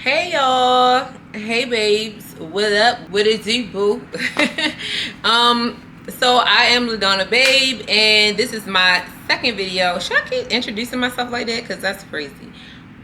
Hey y'all, hey babes, what up, what it do, boo? So I am LaDonnaBabe, and this is my second video. Should I keep introducing myself like that? Because that's crazy.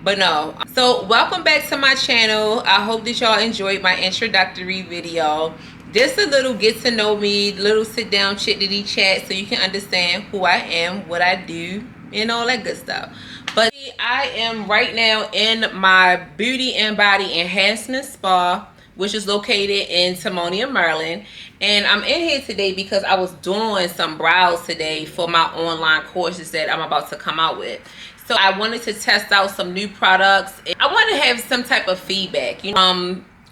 But no. So welcome back to my channel. I hope that y'all enjoyed my introductory video. Just a little get to know me, little sit down chit-ditty chat so you can understand who I am, what I do, and all that good stuff. But I am right now in my beauty and body enhancement spa, which is located in Timonia, Maryland. And I'm in here today because I was doing some brows today for my online courses that I'm about to come out with. So I wanted to test out some new products. I want to have some type of feedback,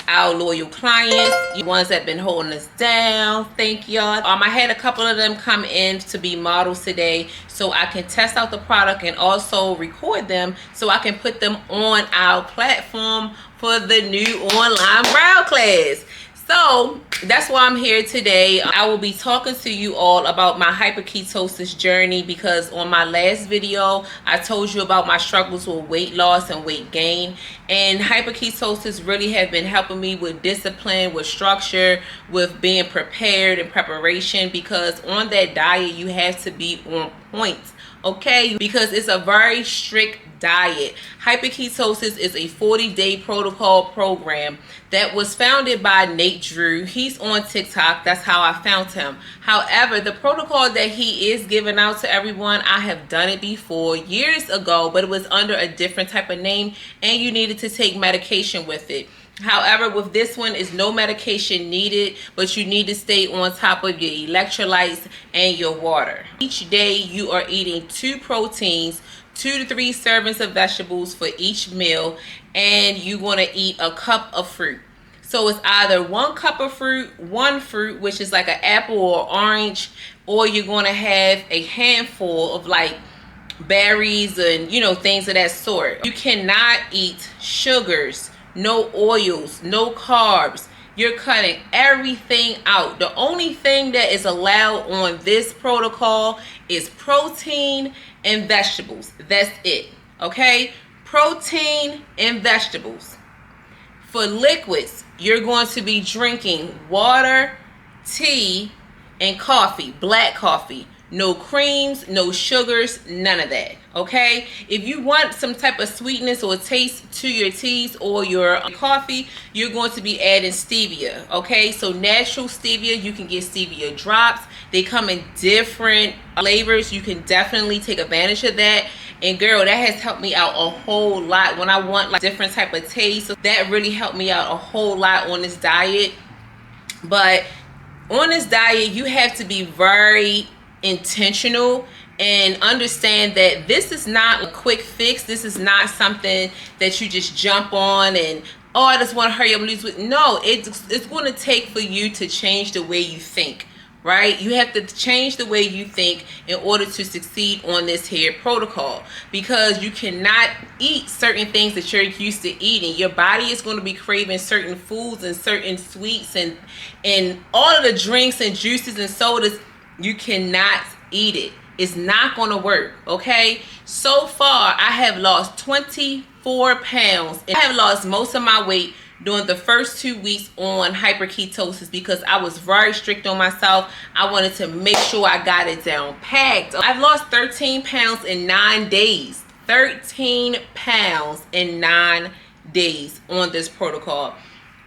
our loyal clients, the ones that have been holding us down. Thank y'all. I had a couple of them come in to be models today so I can test out the product and also record them so I can put them on our platform for the new online brow class. So that's why I'm here today. I will be talking to you all about my hyperketosis journey, because on my last video I told you about my struggles with weight loss and weight gain, and hyperketosis really have been helping me with discipline, with structure, with being prepared and preparation, because on that diet you have to be on point, okay? Because it's a very strict diet. HyperKetosis is a 40-day protocol program that was founded by Nate Drew. He's on TikTok. That's how I found him. However, the protocol that he is giving out to everyone, I have done it before years ago, but it was under a different type of name and you needed to take medication with it. However, with this one, is no medication needed, but you need to stay on top of your electrolytes and your water. Each day you are eating 2 proteins, 2 to 3 servings of vegetables for each meal, and you want to eat a cup of fruit. So it's either 1 cup of fruit, 1 fruit, which is like an apple or orange, or you're going to have a handful of like berries and things of that sort. You cannot eat sugars, no oils, no carbs. You're cutting everything out. The only thing that is allowed on this protocol is protein and vegetables. That's it, okay? Protein and vegetables. For liquids, you're going to be drinking water, tea, and coffee, black coffee. No creams, no sugars, none of that, okay? If you want some type of sweetness or taste to your teas or your coffee, you're going to be adding stevia, okay? So natural stevia, you can get stevia drops. They come in different flavors. You can definitely take advantage of that. And girl, that has helped me out a whole lot when I want like different type of taste. So that really helped me out a whole lot on this diet. But on this diet, you have to be very intentional and understand that this is not a quick fix. This is not something that you just jump on and, oh, I just want to hurry up and lose weight. No, it's going to take for you to change the way you think, right? You have to change the way you think in order to succeed on this here protocol, because you cannot eat certain things that you're used to eating. Your body is going to be craving certain foods and certain sweets and all of the drinks and juices and sodas. You cannot eat it. It's not going to work, okay? So far, I have lost 24 pounds. And I have lost most of my weight during the first 2 weeks on hyperketosis because I was very strict on myself. I wanted to make sure I got it down packed. I've lost 13 pounds in 9 days. 13 pounds in 9 days on this protocol.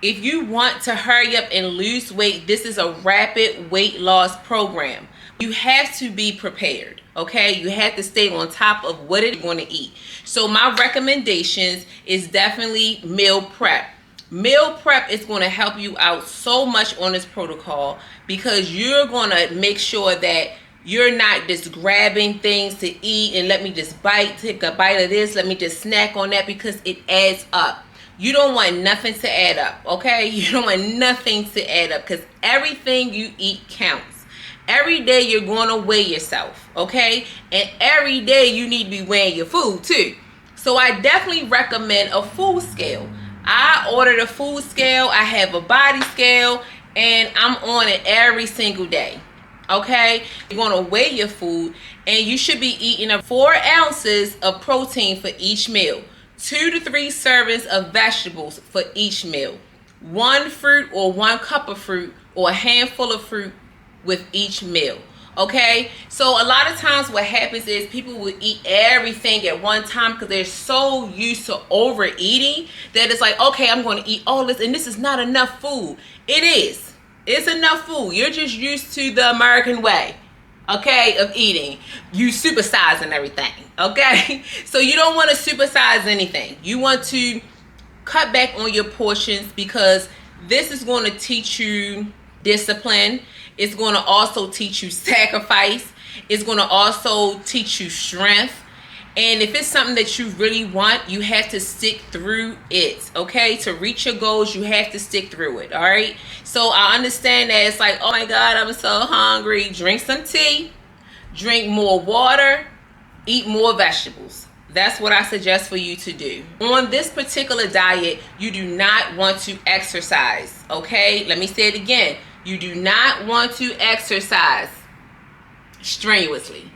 If you want to hurry up and lose weight, this is a rapid weight loss program. You have to be prepared, okay? You have to stay on top of what you're going to eat. So my recommendations is definitely meal prep. Meal prep is going to help you out so much on this protocol, because you're going to make sure that you're not just grabbing things to eat and let me just take a bite of this, let me just snack on that, because it adds up. You don't want nothing to add up, okay? You don't want nothing to add up, because everything you eat counts. Every day you're going to weigh yourself, okay? And every day you need to be weighing your food too. So I definitely recommend a food scale. I ordered a food scale. I have a body scale, and I'm on it every single day, okay? You're going to weigh your food, and you should be eating 4 ounces of protein for each meal. 2 to 3 servings of vegetables for each meal. 1 fruit or 1 cup of fruit or a handful of fruit with each meal. Okay, so a lot of times what happens is people will eat everything at one time because they're so used to overeating that it's like, okay, I'm going to eat all this and this is not enough food. It is. It's enough food. You're just used to the American way, okay, of eating. You supersizing everything, okay? So you don't want to supersize anything. You want to cut back on your portions because this is going to teach you discipline. It's going to also teach you sacrifice. It's going to also teach you strength. And if it's something that you really want, you have to stick through it, okay? To reach your goals, you have to stick through it, all right? So I understand that it's like, oh my God, I'm so hungry. Drink some tea, drink more water, eat more vegetables. That's what I suggest for you to do. On this particular diet, you do not want to exercise, okay? Let me say it again. You do not want to exercise strenuously.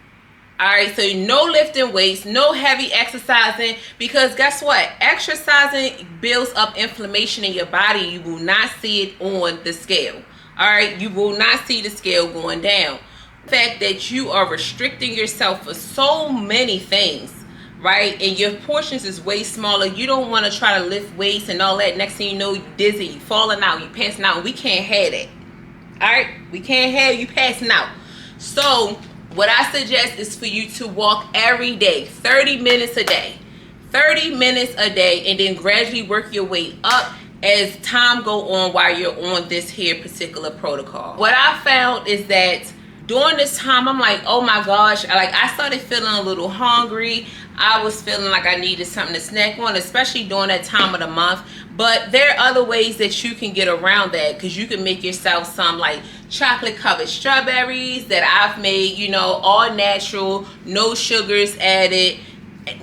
All right, so no lifting weights, no heavy exercising, because guess what? Exercising builds up inflammation in your body. You will not see it on the scale. All right, you will not see the scale going down. The fact that you are restricting yourself for so many things, right? And your portions is way smaller. You don't want to try to lift weights and all that. Next thing you know, you're dizzy, you're falling out, you're passing out. We can't have that. All right, we can't have you passing out. So what I suggest is for you to walk every day, 30 minutes a day. 30 minutes a day, and then gradually work your way up as time go on while you're on this here particular protocol. What I found is that during this time, I'm like, oh my gosh, like I started feeling a little hungry. I was feeling like I needed something to snack on, especially during that time of the month. But there are other ways that you can get around that, because you can make yourself some like chocolate covered strawberries that I've made, you know, all natural, no sugars added,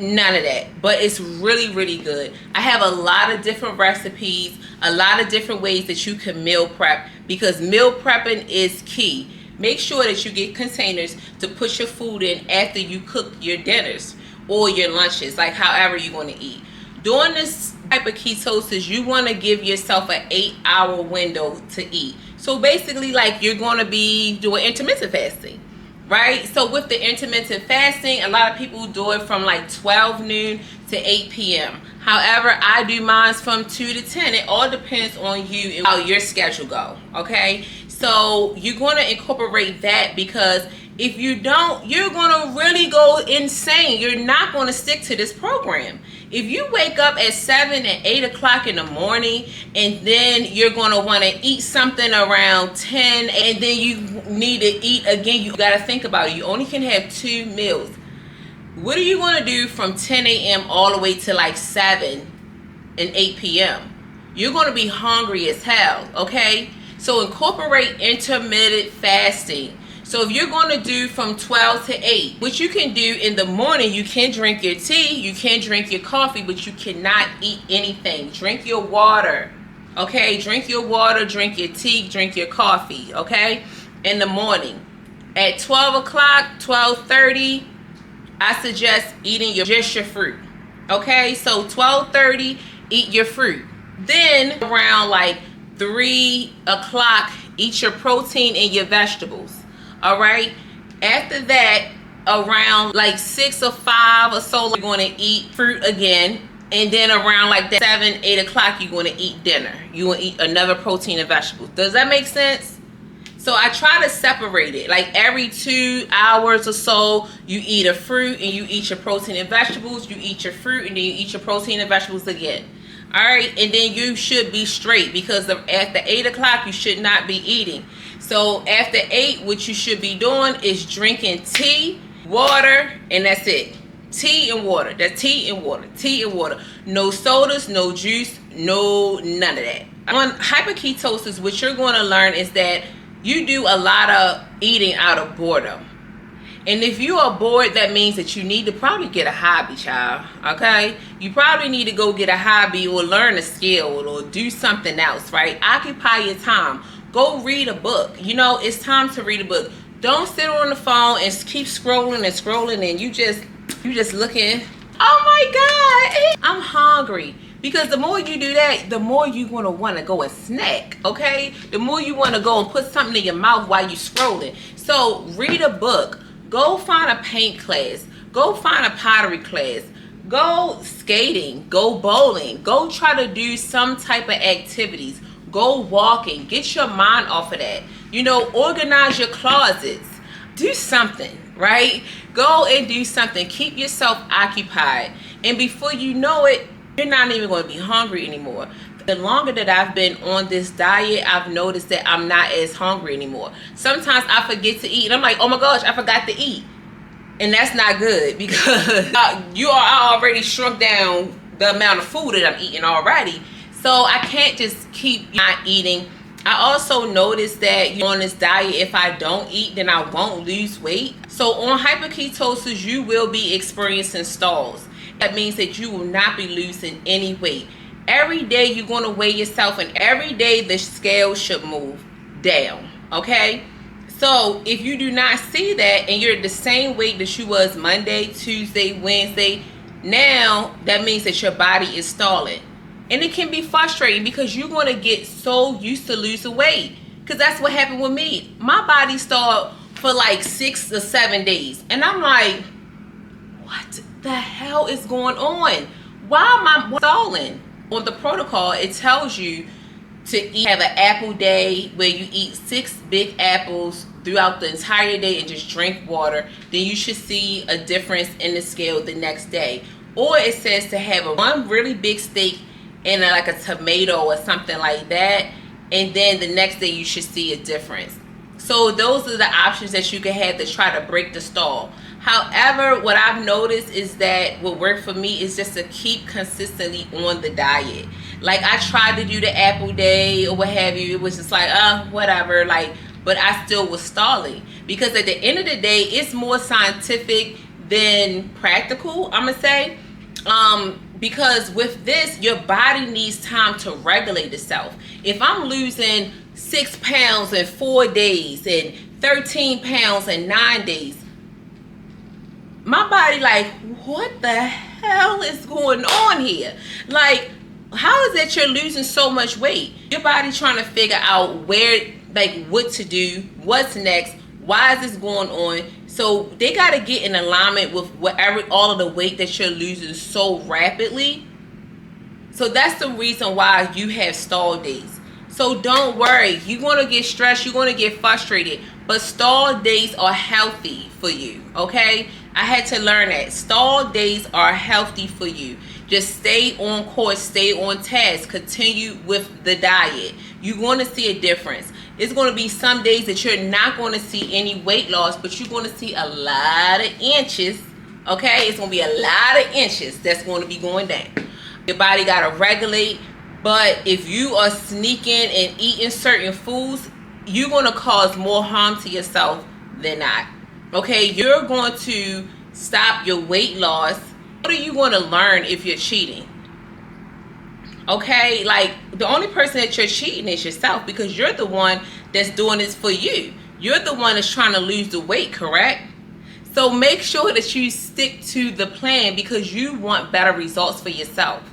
none of that. But it's really, really good. I have a lot of different recipes, a lot of different ways that you can meal prep, because meal prepping is key. Make sure that you get containers to put your food in after you cook your dinners or your lunches, like however you're going to eat. During this HyperKetosis, you want to give yourself an 8-hour window to eat. So basically, like, you're going to be doing intermittent fasting, right? So with the intermittent fasting, a lot of people do it from like 12 noon to 8 p.m. However, I do mine from 2 to 10. It all depends on you and how your schedule go, okay? So you're going to incorporate that, because if you don't, you're going to really go insane. You're not going to stick to this program. If you wake up at 7 and 8 o'clock in the morning, and then you're going to want to eat something around 10, and then you need to eat again, you got to think about it. You only can have 2 meals. What are you going to do from 10 a.m. all the way to like 7 and 8 p.m.? You're going to be hungry as hell, okay? So incorporate intermittent fasting. So if you're going to do from 12 to 8, what you can do in the morning, you can drink your tea, you can drink your coffee, but you cannot eat anything. Drink your water, okay? Drink your water, drink your tea, drink your coffee, okay? In the morning. At 12 o'clock, 12:30, I suggest eating just your fruit, okay? So 12:30, eat your fruit. Then around like 3 o'clock, eat your protein and your vegetables. All right. After that, around like 6 or 5 or so, you're going to eat fruit again. And then around like that 7, 8 o'clock, you're going to eat dinner. You're going to eat another protein and vegetables. Does that make sense? So I try to separate it. Like every 2 hours or so, you eat a fruit and you eat your protein and vegetables. You eat your fruit and then you eat your protein and vegetables again. All right. And then you should be straight, because after 8 o'clock, you should not be eating. So after 8, what you should be doing is drinking tea, water, and that's it. Tea and water. That's tea and water. Tea and water. No sodas, no juice, no none of that. On HyperKetosis, what you're going to learn is that you do a lot of eating out of boredom. And if you are bored, that means that you need to probably get a hobby, child. Okay? You probably need to go get a hobby or learn a skill or do something else, right? Occupy your time. Go read a book. You know, it's time to read a book. Don't sit on the phone and keep scrolling and scrolling, and you just looking Oh my God, I'm hungry. Because the more you do that, the more you're going to want to go and snack, okay? The more you want to go and put something in your mouth while you're scrolling. So read a book. Go find a paint class. Go find a pottery class. Go skating. Go bowling. Go try to do some type of activities. Go walking. Get your mind off of that. You know, organize your closets. Do something, right? Go and do something. Keep yourself occupied. And before you know it, you're not even going to be hungry anymore. The longer that I've been on this diet, I've noticed that I'm not as hungry anymore. Sometimes I forget to eat. And I'm like, oh my gosh, I forgot to eat. And that's not good because I already shrunk down the amount of food that I'm eating already. So I can't just keep not eating. I also noticed that on this diet, if I don't eat, then I won't lose weight. So on hyperketosis, you will be experiencing stalls. That means that you will not be losing any weight. Every day you're going to weigh yourself, and every day the scale should move down, okay? So if you do not see that and you're the same weight that you was Monday, Tuesday, Wednesday, now that means that your body is stalling. And it can be frustrating because you're going to get so used to losing weight. Because that's what happened with me. My body stalled for like 6 or 7 days. And I'm like, what the hell is going on? Why am I stalling? On the protocol, it tells you to have an apple day where you eat 6 big apples throughout the entire day and just drink water. Then you should see a difference in the scale the next day. Or it says to have one really big steak and like a tomato or something like that, and then the next day you should see a difference. So those are the options that you can have to try to break the stall. However, what I've noticed is that what worked for me is just to keep consistently on the diet. Like I tried to do the apple day or what have you. It was just like, whatever. Like, but I still was stalling because at the end of the day, it's more scientific than practical, I'm gonna say. Because with this, your body needs time to regulate itself. If I'm losing 6 pounds in 4 days and 13 pounds in 9 days, my body like, what the hell is going on here? Like, how is it you're losing so much weight? Your body trying to figure out where, like, what to do, what's next, why is this going on? So they got to get in alignment with whatever, all of the weight that you're losing so rapidly. So that's the reason why you have stall days. So don't worry, you're going to get stressed, you're going to get frustrated, but stall days are healthy for you, okay? I had to learn that. Stall days are healthy for you. Just stay on course, stay on task, continue with the diet. You're going to see a difference. It's going to be some days that you're not going to see any weight loss, but you're going to see a lot of inches, okay? It's going to be a lot of inches that's going to be going down. Your body got to regulate, but if you are sneaking and eating certain foods, you're going to cause more harm to yourself than not, okay? You're going to stop your weight loss. What are you going to learn if you're cheating? Okay, like the only person that you're cheating is yourself because you're the one that's doing this for you. You're the one that's trying to lose the weight, correct? So make sure that you stick to the plan because you want better results for yourself.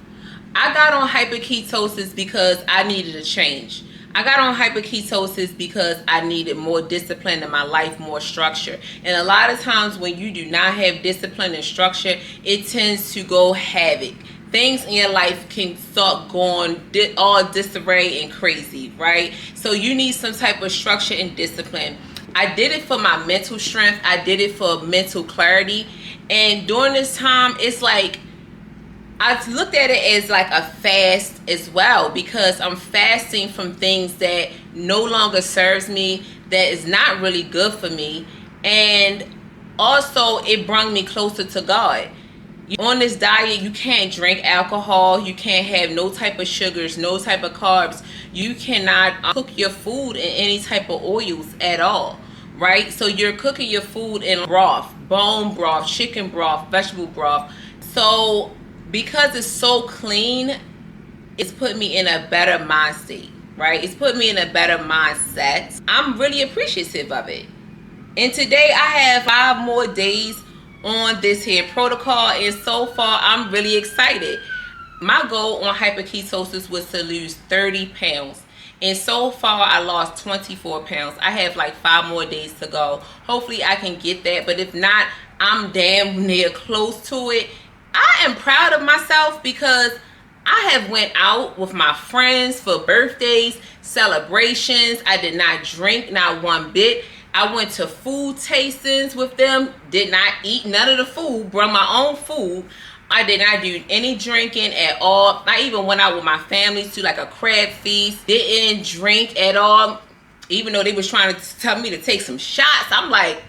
I got on hyperketosis because I needed a change. I got on hyperketosis because I needed more discipline in my life, more structure. And a lot of times when you do not have discipline and structure, it tends to go havoc. Things in your life can start going all disarray and crazy, right? So you need some type of structure and discipline. I did it for my mental strength. I did it for mental clarity. And during this time, it's like, I looked at it as like a fast as well because I'm fasting from things that no longer serves me, that is not really good for me. And also it brought me closer to God. On this diet, you can't drink alcohol, you can't have no type of sugars, no type of carbs. You cannot cook your food in any type of oils at all, right? So you're cooking your food in broth, bone broth, chicken broth, vegetable broth. So because it's so clean, it's put me in a better mind state, right? It's put me in a better mindset. I'm really appreciative of it. And today I have 5 more days on this here protocol, and so far I'm really excited. My goal on HyperKetosis was to lose 30 pounds. And so far, I lost 24 pounds. I have like 5 more days to go. Hopefully, I can get that. But if not, I'm damn near close to it. I am proud of myself because I have went out with my friends for birthdays, celebrations. I did not drink, not one bit. I went to food tastings with them. Did not eat none of the food. Brought my own food. I did not do any drinking at all. I even went out with my family to like a crab feast. Didn't drink at all. Even though they was trying to tell me to take some shots. I'm like,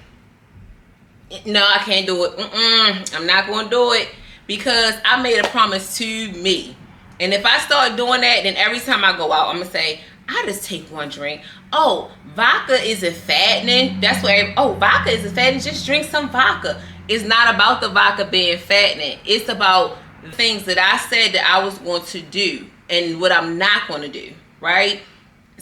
no, I can't do it. I'm not going to do it. Because I made a promise to me. And if I start doing that, then every time I go out, I'm going to say, I just take one drink. Oh, vodka isn't fattening. That's what, vodka isn't fattening. Just drink some vodka. It's not about the vodka being fattening. It's about the things that I said that I was going to do and what I'm not going to do, right?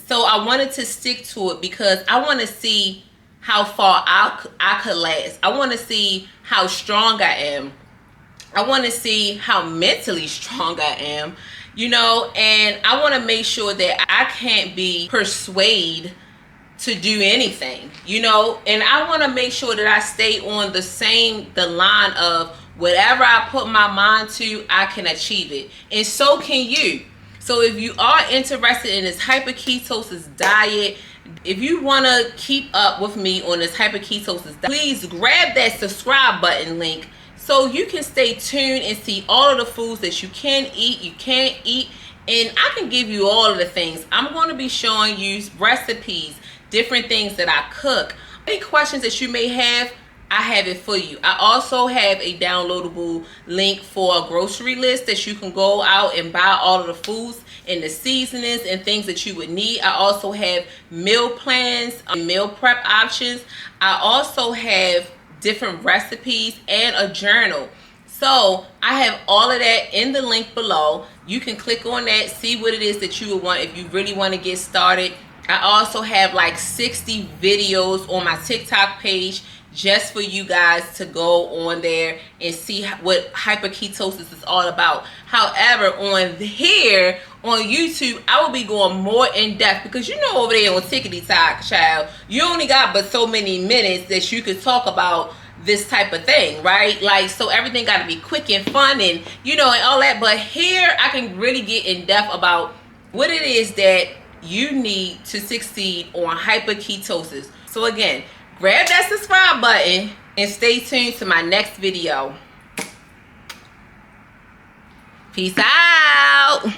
So I wanted to stick to it because I want to see how far I could last. I want to see how strong I am. I want to see how mentally strong I am, you know, and I want to make sure that I can't be persuaded to do anything, you know, and I want to make sure that I stay on the line of whatever I put my mind to, I can achieve it. And so can you. So if you are interested in this HyperKetosis diet, if you want to keep up with me on this HyperKetosis diet, please grab that subscribe button link so you can stay tuned and see all of the foods that you can eat, you can't eat, and I can give you all of the things. I'm going to be showing you recipes, different things that I cook. Any questions that you may have, I have it for you. I also have a downloadable link for a grocery list that you can go out and buy all of the foods and the seasonings and things that you would need. I also have meal plans, meal prep options. I also have different recipes and a journal. So I have all of that in the link below. You can click on that, see what it is that you would want if you really want to get started. I also have like 60 videos on my TikTok page just for you guys to go on there and see what HyperKetosis is all about. However, on here on YouTube, I will be going more in depth because you know over there on TikTok, child, you only got but so many minutes that you could talk about this type of thing, right? Like, so everything got to be quick and fun and, you know, and all that. But here I can really get in depth about what it is that you need to succeed on HyperKetosis. So again, grab that subscribe button and stay tuned to my next video. Peace out.